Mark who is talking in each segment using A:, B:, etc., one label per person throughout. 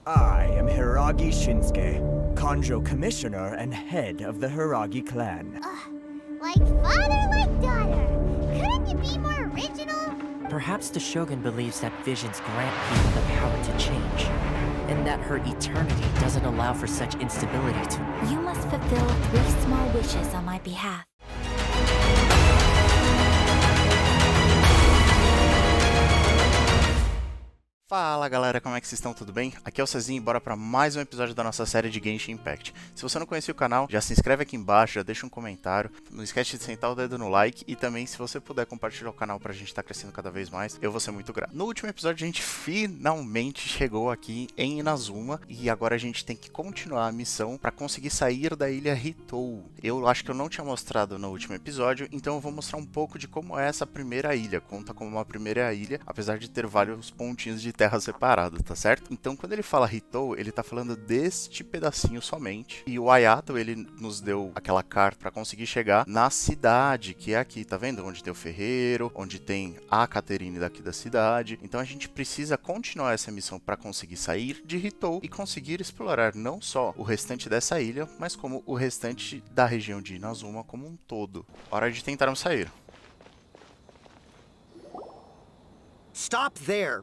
A: I am Hiragi Shinsuke, Kanjo Commissioner and head of the Hiragi clan.
B: Like father, like daughter. Couldn't you be more original?
C: Perhaps the Shogun believes that visions grant people the power to change, and that her eternity doesn't allow for such instability to...
B: You must fulfill 3 small wishes on my behalf.
D: Fala galera, como é que vocês estão? Tudo bem? Aqui é o Cezinho e bora pra mais um episódio da nossa série de Genshin Impact. Se você não conhece o canal, já se inscreve aqui embaixo, já deixa um comentário, não esquece de sentar o dedo no like e também se você puder compartilhar o canal pra gente estar crescendo cada vez mais, eu vou ser muito grato. No último episódio a gente finalmente chegou aqui em Inazuma e agora a gente tem que continuar a missão pra conseguir sair da ilha Ritou. Eu acho que eu não tinha mostrado no último episódio, então eu vou mostrar um pouco de como é essa primeira ilha. Conta como uma primeira ilha, apesar de ter vários pontinhos de terra separado, tá certo? Então quando ele fala Ritou, ele tá falando deste pedacinho somente. E o Ayaka, ele nos deu aquela carta para conseguir chegar na cidade, que é aqui, tá vendo? Onde tem o ferreiro, onde tem a Caterine daqui da cidade. Então a gente precisa continuar essa missão para conseguir sair de Ritou e conseguir explorar não só o restante dessa ilha, mas como o restante da região de Inazuma como um todo. Hora de tentarmos sair.
E: Stop there!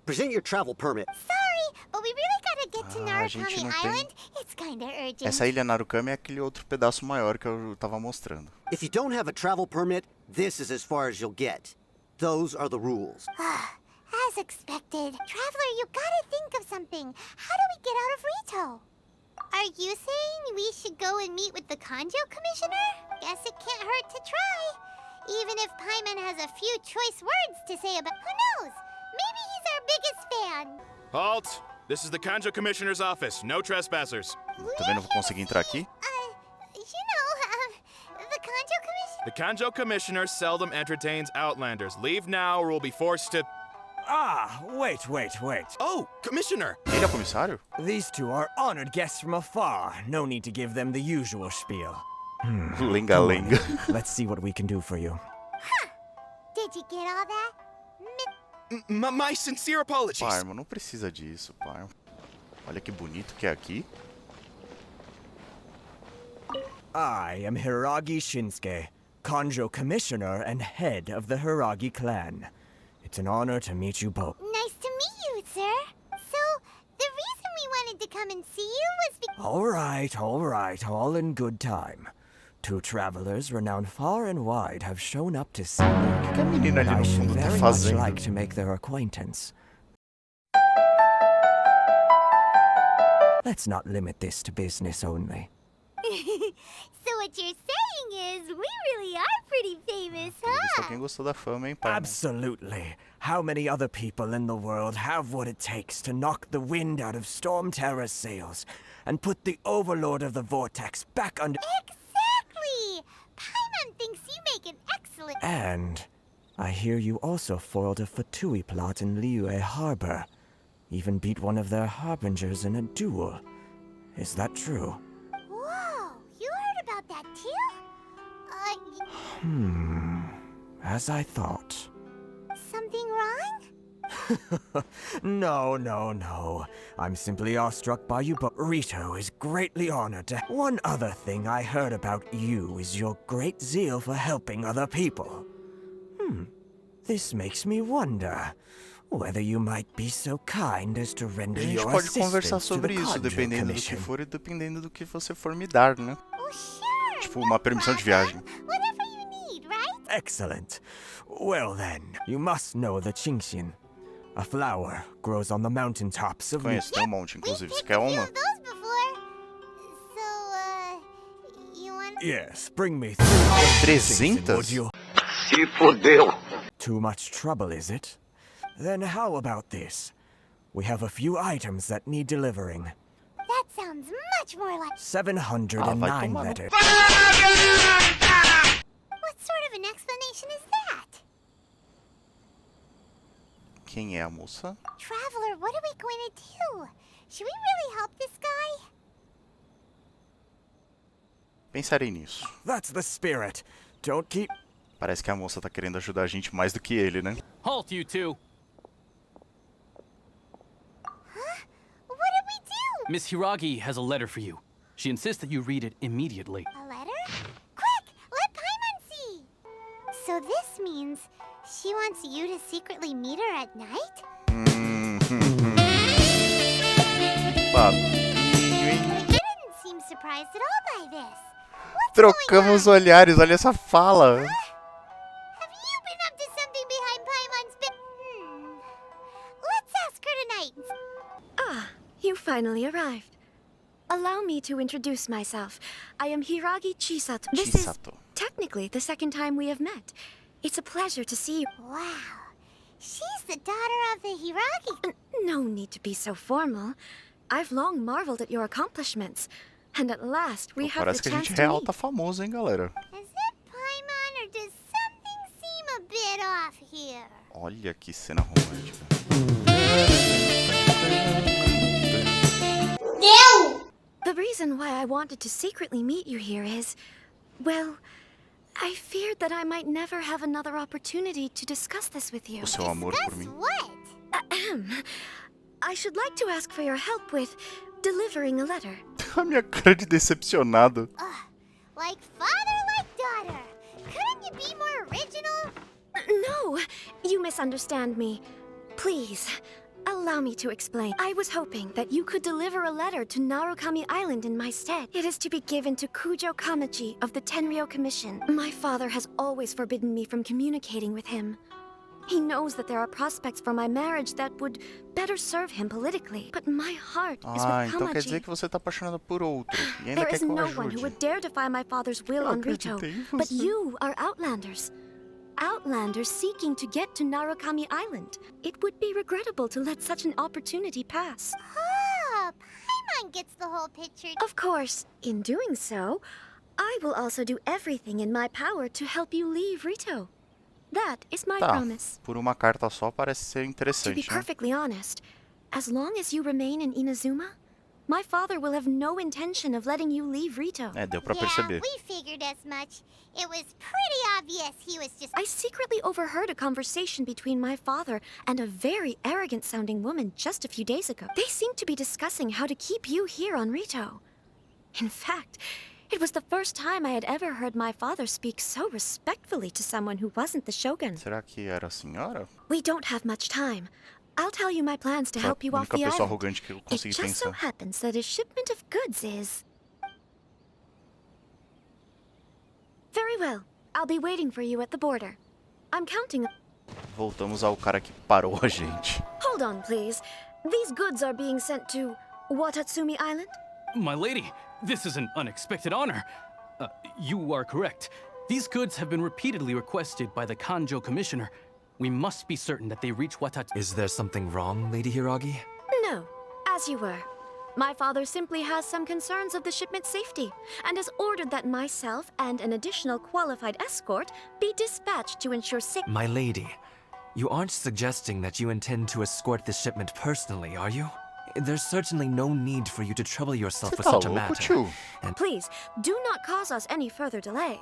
E: Present your travel permit.
B: Sorry, but we really gotta get to
D: gente
B: Narukami
D: não tem.
B: Island. It's kinda urgent.
D: Essa ilha Narukami é aquele outro pedaço maior que eu tava mostrando.
E: If you don't have a travel permit, this is as far as you'll get. Those are the rules.
B: As expected. Traveler, you gotta think of something. How do we get out of Ritou? Are you saying we should go and meet with the Kanjo Commissioner? Guess it can't hurt to try. Even if Paimon has a few choice words to say about... Who knows? Maybe he's our biggest fan.
F: Halt! This is the Kanjo Commissioner's office. No trespassers.
D: Também não vou conseguir entrar aqui?
B: The Kanjo Commissioner...
F: The Kanjo Commissioner seldom entertains Outlanders. Leave now or we'll be forced to...
A: Wait.
F: Oh, Commissioner!
D: Ele é o comissário?
A: These two are honored guests from afar. No need to give them the usual spiel.
D: Lenga-lenga.
A: Let's see what we can do for you.
B: Did you get all that?
F: My sincere apologies.
D: Parmo, não precisa disso, Parmo. Olha que bonito que é aqui.
A: I am Hiragi Shinsuke, Kanjo Commissioner and head of the Hiragi clan. It's an honor to meet you both.
B: Nice to meet you, sir. So, the reason we wanted to come and see you was because...
A: All right, all in good time. 2 travelers renowned far and wide have shown up to see me.
D: O que a menina ali
A: I
D: no
A: should
D: fundo tá
A: very much
D: fazendo?
A: like to make their acquaintance. Let's not limit this to business only.
B: So what you're saying is, we really are pretty famous,
D: Pelo visto,
B: huh?
D: alguém gostou da fama, hein, Parmo?
A: Absolutely. How many other people in the world have what it takes to knock the wind out of Storm Terror's sails and put the Overlord of the Vortex back under...
B: Exactly! Paimon thinks you make an excellent...
A: And I hear you also foiled a Fatui plot in Valeeeeu Harbor. Even beat one of their harbingers in a duel. Is that true?
B: Whoa, you heard about that too?
A: As I thought.
B: Something wrong?
A: No. I'm simply awestruck by you, but Ritou is greatly honored to... One other thing I heard about you is your great zeal for helping other people. This makes me wonder whether you might be so kind as to
D: A
A: render
D: gente
A: your
D: pode conversar
A: assistance to the
D: sobre isso,
A: Kanjo
D: dependendo do que
A: Commission.
D: for e dependendo do que você for me dar, né?
B: Oh, sure.
D: Tipo,
B: no
D: uma permissão de
B: problem.
D: viagem.
B: Whatever you need, right?
A: Excellent. Well then, you must know the Genshin. A flower grows on the mountaintops of...
D: Conheço, tem um monte,
B: We
D: inclusive. Você
B: picked
D: quer
B: a few
D: uma?
B: of those before. So, you want...
A: Yes, bring me through the Genshin,
D: 300?
A: would you?
E: Se fodeu!
A: Too much trouble, is it? Then how about this? We have a few items that need delivering.
B: That sounds much more like...
A: 709
D: tomar no-
A: letters.
B: What sort of an explanation is that?
D: Quem é a moça?
B: Traveler, what are we going to do? Should we really help this guy?
D: Pensarei nisso.
A: That's the spirit. Don't keep...
D: Parece que a moça tá querendo ajudar a gente mais do que ele, né?
G: Halt, you two!
B: What are
G: Miss Hiragi has a letter for you. She insists that you read it immediately.
B: A letter? Quick! Let Paimon see! So this means she wants you to secretly meet her at night?
D: Papinho, hein?
B: You didn't seem surprised at all by this. What's
D: Trocamos
B: going on?
D: olhares, olha essa fala.
B: Have you been up to something behind Paimon's back? Let's ask her tonight.
H: Ah, you finally arrived. Allow me to introduce myself. I am Hiragi Chisato. This is
D: Chisato.
H: technically the second time we have met. It's a pleasure to see you.
B: Wow. She's the daughter of the Hiragi.
H: No need to be so formal. I've long marveled at your accomplishments. And at last we have
D: Parece
H: the
D: que a
H: chance
D: gente
H: to
D: real
H: meet.
D: tá famoso, hein, galera?
B: Is it Paimon or does something seem a bit off here?
D: Olha que cena romântica.
H: The reason why I wanted to secretly meet you here is, well, I feared that I might never have another opportunity to discuss this with you.
D: O seu amor por
B: Discuss
D: mim.
B: what?
H: Ahem. I should like to ask for your help with delivering a letter.
D: A minha cara de decepcionado.
B: Like father, like daughter. Couldn't you be more original?
H: No, you misunderstand me. Please, allow me to explain. I was hoping that you could deliver a letter to Narukami Island in my stead. It is to be given to Kujo Kamaji of the Tenryou Commission. My father has always forbidden me from communicating with him. He knows that there are prospects for my marriage that would better serve him politically. But my heart is
D: Ah,
H: with
D: então quer dizer
H: Kamaji.
D: que você tá apaixonada por outro. E ainda
H: There
D: quer
H: is
D: que eu
H: no one who
D: ajude.
H: would dare defy my father's will
D: Eu
H: on Ritou.
D: acreditei em
H: But
D: você.
H: you are Outlanders. Outlanders seeking to get to Narukami Island. It would be regrettable to let such an opportunity pass.
B: Oh, Paimon gets the whole picture.
H: Of course, in doing so, I will also do everything in my power to help you leave Ritou. That is my
D: Tá,
H: promise.
D: por uma carta só parece ser
H: To be
D: interessante, né?
H: perfectly honest, as long as you remain in Inazuma, my father will have no intention of letting you leave Ritou.
D: É, deu pra
B: Yeah,
D: perceber.
B: we figured as much. It was pretty obvious he was just...
H: I secretly overheard a conversation between my father and a very arrogant-sounding woman just a few days ago. They seemed to be discussing how to keep you here on Ritou. In fact, it was the first time I had ever heard my father speak so respectfully to someone who wasn't the Shogun.
D: Será que era a senhora?
H: We don't have much time. I'll tell you my plans to
D: Foi
H: help you
D: a
H: off
D: única
H: the
D: pessoa
H: island.
D: arrogante que eu
H: It
D: consegui
H: just so
D: pensar.
H: happens that a shipment of goods is... Very well. I'll be waiting for you at the border. I'm counting...
D: Voltamos ao cara que parou a gente.
H: Hold on, please. These goods are being sent to Watatsumi Island?
G: My lady, this is an unexpected honor. You are correct. These goods have been repeatedly requested by the Kanjo Commissioner. We must be certain that they reach Watat.
I: Is there something wrong, Lady Hiragi?
H: No, as you were. My father simply has some concerns of the shipment's safety, and has ordered that myself and an additional qualified escort be dispatched to ensure safety.
I: My lady, you aren't suggesting that you intend to escort this shipment personally, are you? There's certainly no need for you to trouble yourself
D: Você
I: with
D: tá
I: such a
D: louco,
I: matter.
D: tio?
H: Please, do not cause us any further delay.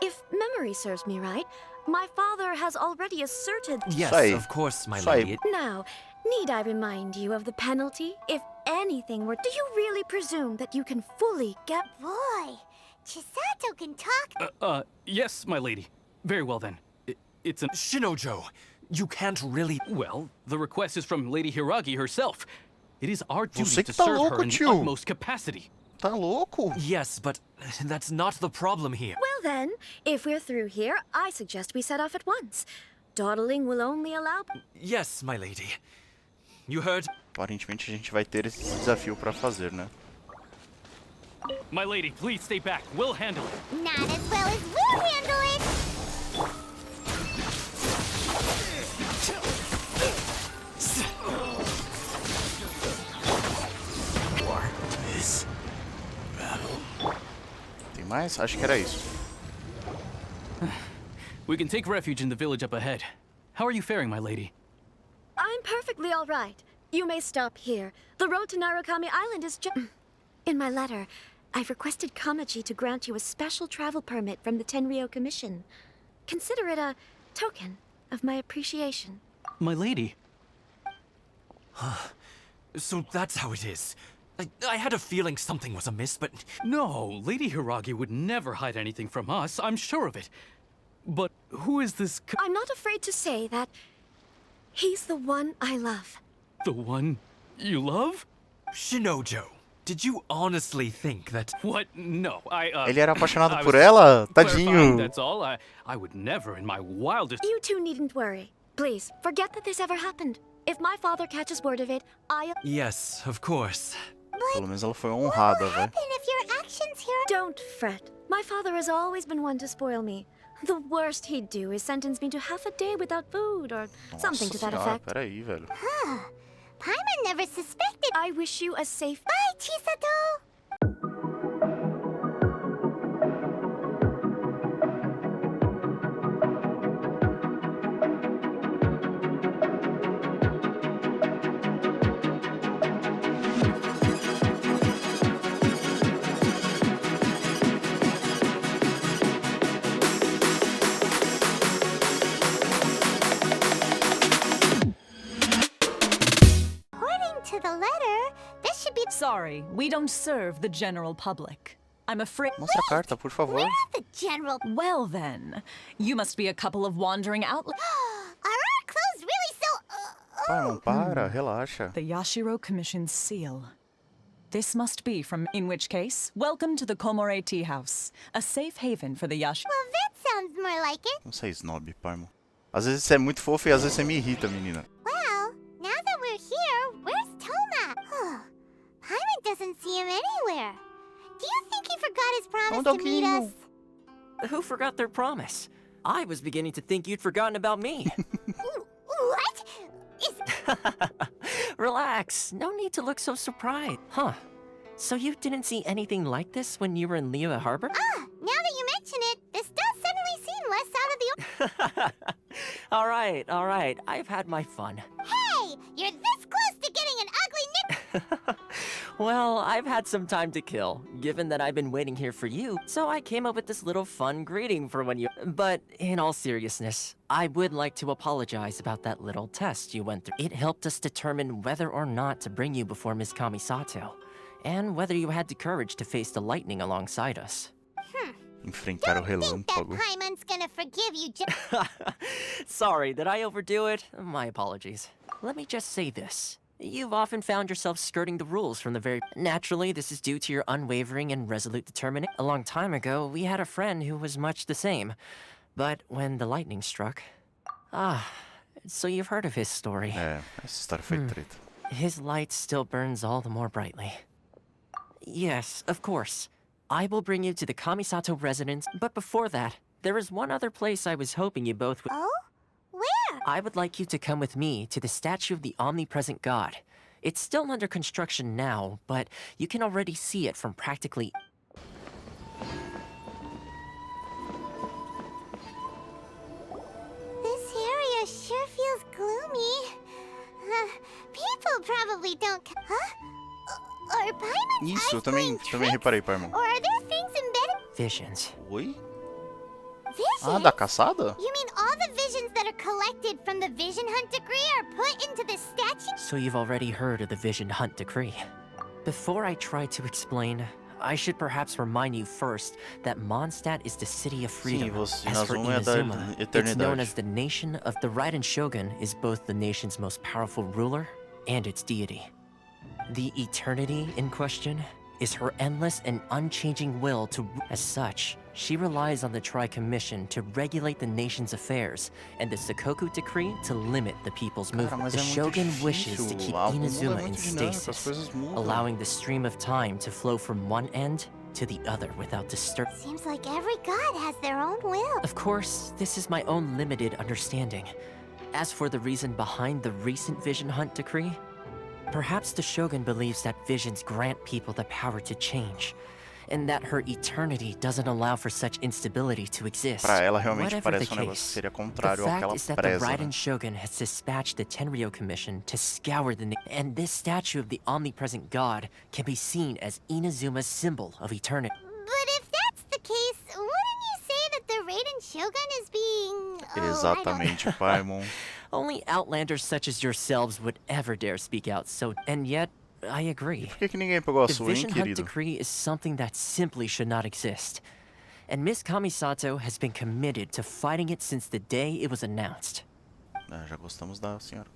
H: If memory serves me right, my father has already asserted...
I: Yes,
D: Isso aí.
I: of course, my
D: Isso aí.
I: lady.
H: Now, need I remind you of the penalty if anything were... Do you really presume that you can fully get...
B: Boy, Chisato can talk.
G: Yes, my lady. Very well then. It's an...
I: Shinojo, you can't really...
G: Well, the request is from Lady Hiragi herself. It is our duty
D: Você
G: to
D: que tá
G: serve
D: louco,
G: her in the
D: tio.
G: utmost capacity.
D: Tá louco?
I: Yes, but that's not the problem here.
H: Well then, if we're through here, I suggest we set off at once. Dawdling will only allow...
I: Yes, my lady. You heard?
D: Aparentemente a gente vai ter esse desafio pra fazer, né?
G: My lady, please stay back. We'll handle it.
B: Not as well as we'll handle it.
D: Tem mais? Acho que era isso.
G: We can take refuge in the village up ahead. How are you faring, my lady?
H: I'm perfectly all right. You may stop here. The road to Narukami Island is In my letter, I've requested Kamaji to grant you a special travel permit from the Tenryou Commission. Consider it a token of my appreciation.
G: My lady.
I: So that's how it is. I had a feeling something was amiss, but...
G: No, Lady Hiragi would never hide anything from us, I'm sure of it. But who is this
H: I'm not afraid to say that he's the one I love.
G: the one you love?
I: Shinojo, did you honestly think that...
G: What? No,
D: Ele era apaixonado
G: I
D: por
G: was
D: ela?
G: clarifying,
D: Tadinho.
G: That's all. I would never in my wildest...
H: You two needn't worry. Please, forget that this ever happened. If my father catches word of it,
I: Yes, of course.
D: Pelo menos ela foi honrada, velho.
B: And if your actions here...
H: Don't fret. My father has always been one to spoil me. The worst he'd do is sentence me to half a day without food or something to that
D: Nossa senhora,
H: effect.
D: peraí, velho.
B: Huh. Paimon never suspected...
H: I wish you a safe...
B: Bye, Chisato! According to the letter, this should be...
J: Sorry, we don't serve the general public. I'm afraid...
D: Mostra a carta, por favor.
B: We're not the general...
J: Well then, you must be a couple of wandering outlets.
B: Are our clothes really so...
D: Paimon, para, relaxa.
J: The Yashiro Commission's seal. This must be from... In which case, welcome to the Komore Tea House, a safe haven for the Yashiro...
B: Well, that sounds more like it.
D: Não sei, snob, Paimon. Às vezes você é muito fofo e às vezes você me irrita, menina.
B: Well, now that we're here, where's Toma? Paimon doesn't see him anywhere. Do you think he forgot his promise to meet us?
C: Who forgot their promise? I was beginning to think you'd forgotten about me.
B: What?
C: Relax, no need to look so surprised. Huh. So you didn't see anything like this when you were in Liyue Harbor?
B: Now that you mention it, this does suddenly seem less out of the...
C: Alright, I've had my fun.
B: Hey! You're this close to getting an ugly nip...
C: Well, I've had some time to kill, given that I've been waiting here for you, so I came up with this little fun greeting for when you... But in all seriousness, I would like to apologize about that little test you went through. It helped us determine whether or not to bring you before Ms. Kamisato, and whether you had the courage to face the lightning alongside us.
D: Enfrentar o
B: Think that
D: relâmpago.
B: Paimon's gonna forgive you
C: Sorry, did I overdo it? My apologies. Let me just say this. You've often found yourself skirting the rules from the very... Naturally, this is due to your unwavering and resolute determination. A long time ago, we had a friend who was much the same. But when the lightning struck... so you've heard of his story.
D: É, essa história foi treta.
C: His light still burns all the more brightly. Yes, of course. I will bring you to the Kamisato residence, but before that, there is one other place I was hoping you both would...
B: Oh? Where?
C: I would like you to come with me to the statue of the omnipresent god. It's still under construction now, but you can already see it from practically...
B: This area sure feels gloomy. People probably don't... Huh? Or Paimon's
D: Isso, eu
B: eyes
D: também
B: playing
D: reparei,
B: tricks?
D: Paimon.
B: Or are there things embedded...
C: visions.
D: Oi?
B: Visions?
D: Ah, da caçada?
B: You mean all the visions that are collected from the Vision Hunt decree are put into this statue?
C: So you've already heard of the Vision Hunt decree. Before I try to explain, I should perhaps remind you first that Mondstadt is the city of freedom.
D: Sim,
C: As for
D: Inazuma é da
C: Inazuma, it's known
D: eternidade.
C: as the nation of the Raiden Shogun is both the nation's most powerful ruler and its deity. The eternity in question is her endless and unchanging will to... As such, she relies on the Tri-Commission to regulate the nation's affairs, and the Sakoku Decree to limit the people's movement.
D: mas
C: The
D: é muito
C: Shogun wishes to
D: difícil.
C: keep
D: O mundo é
C: Inazuma in
D: muito dinâmico, as
C: stasis,
D: coisas mudam.
C: allowing the stream of time to flow from one end to the other without disturb...
B: Seems like every god has their own will.
C: Of course, this is my own limited understanding. As for the reason behind the recent Vision Hunt decree, perhaps the Shogun believes that visions grant people the power to change, and that her eternity doesn't allow for such instability to exist.
D: Pra ela realmente
C: Whatever
D: parece
C: the
D: negócio que
C: case,
D: seria
C: the
D: contrário ao que
C: fact
D: ela
C: is that the
D: preza, né?
C: Raiden Shogun has dispatched the Tenryou Commission to scour the and this statue of the omnipresent god can be seen as Inazuma's symbol of eternity.
B: But if that's the case, wouldn't you say that the Raiden Shogun is being...
D: Exatamente, Paimon.
C: Only outlanders such as yourselves would ever dare speak out, so... And yet, I agree.
D: Por que ninguém pegou a
C: The
D: sua, hein,
C: Vision Hunt
D: querido?
C: Decree is something that simply should not exist. And Miss Kamisato has been committed to fighting it since the day it was announced.
D: Já gostamos da senhora.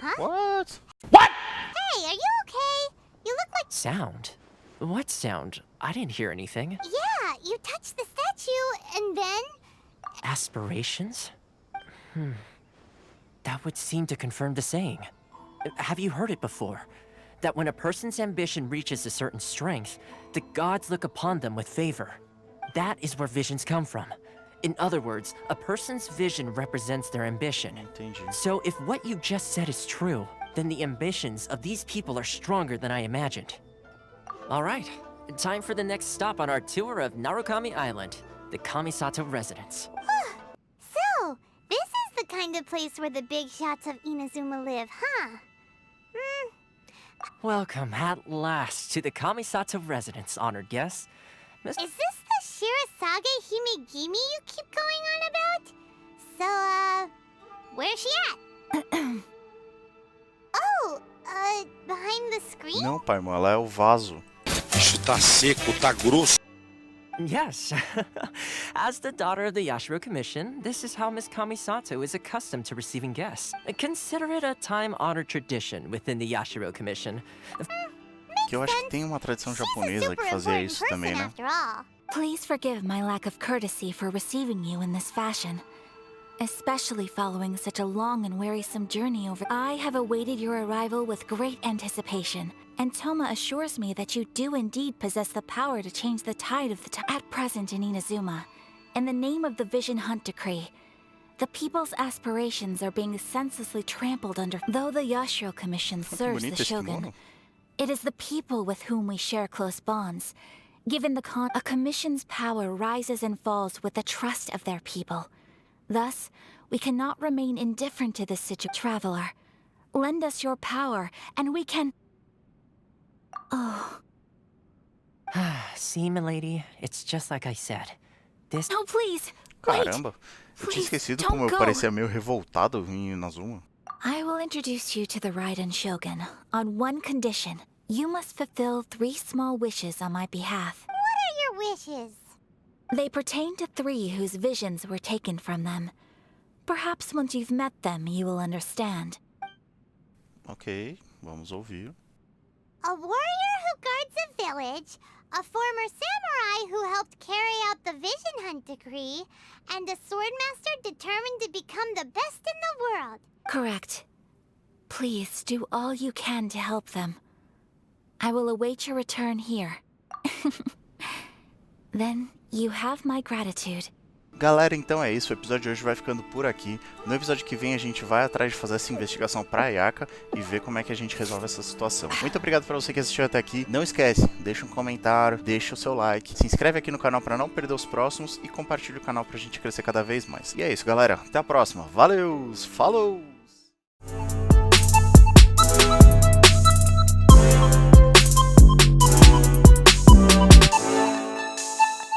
B: Huh?
D: What?
B: Hey, are you okay? You look like...
C: Sound? What sound? I didn't hear anything.
B: Yeah, you touched the statue, and then...
C: Aspirations? That would seem to confirm the saying. Have you heard it before? That when a person's ambition reaches a certain strength, the gods look upon them with favor. That is where visions come from. In other words, a person's vision represents their ambition.
D: Entendi.
C: So if what you just said is true, then the ambitions of these people are stronger than I imagined. All right, time for the next stop on our tour of Narukami Island, the Kamisato residence.
B: So, this is the kind of place where the big shots of Inazuma live, huh?
C: Welcome at last to the Kamisato residence, honored guests.
B: Is this the Shirazage Himegimi you keep going on about? So, where's she at? Oh, behind the screen?
D: Não, pai, irmão, ela é o vaso.
K: Bicho tá seco, tá grosso.
C: Yes. As the daughter of the Yashiro Commission, this is how Miss Kamisato is accustomed to receiving guests. Consider it a time-honored tradition within the Yashiro Commission.
D: Que eu acho que tem uma tradição japonesa que fazia isso também, né?
H: Please forgive my lack of courtesy for receiving you in this fashion, especially following such a long and wearisome journey over. I have awaited your arrival with great anticipation, and Toma assures me that you do indeed possess the power to change the tide of the time. At present in Inazuma, in the name of the Vision Hunt Decree, the people's aspirations are being senselessly trampled under. Though the Yashiro Commission serves the Shogun, it is the people with whom we share close bonds. Given the a commission's power rises and falls with the trust of their people. Thus, we cannot remain indifferent to this situation. Traveler, lend us your power, and we can... Oh.
C: See, milady, it's just like I said. This...
H: No, please, wait.
D: Caramba, eu tinha
H: Please,
D: esquecido
H: don't
D: como eu
H: go.
D: parecia meio revoltado em Inazuma.
H: I will introduce you to the Raiden Shogun on one condition. You must fulfill 3 small wishes on my behalf.
B: What are your wishes?
H: They pertain to 3 whose visions were taken from them. Perhaps once you've met them, you will understand.
D: Ok, vamos ouvir.
B: A warrior who guards a village, a former samurai who helped carry out the Vision Hunt Decree, and a swordmaster determined to become the best in the world.
H: Correct. Please do all you can to help them. I will await your return here. Then you have my gratitude.
D: Galera, então é isso, o episódio de hoje vai ficando por aqui. No episódio que vem a gente vai atrás de fazer essa investigação pra Ayaka e ver como é que a gente resolve essa situação. Muito obrigado pra você que assistiu até aqui. Não esquece, deixa um comentário, deixa o seu like, se inscreve aqui no canal pra não perder os próximos e compartilha o canal pra gente crescer cada vez mais. E é isso, galera. Até a próxima. Valeu! Falou!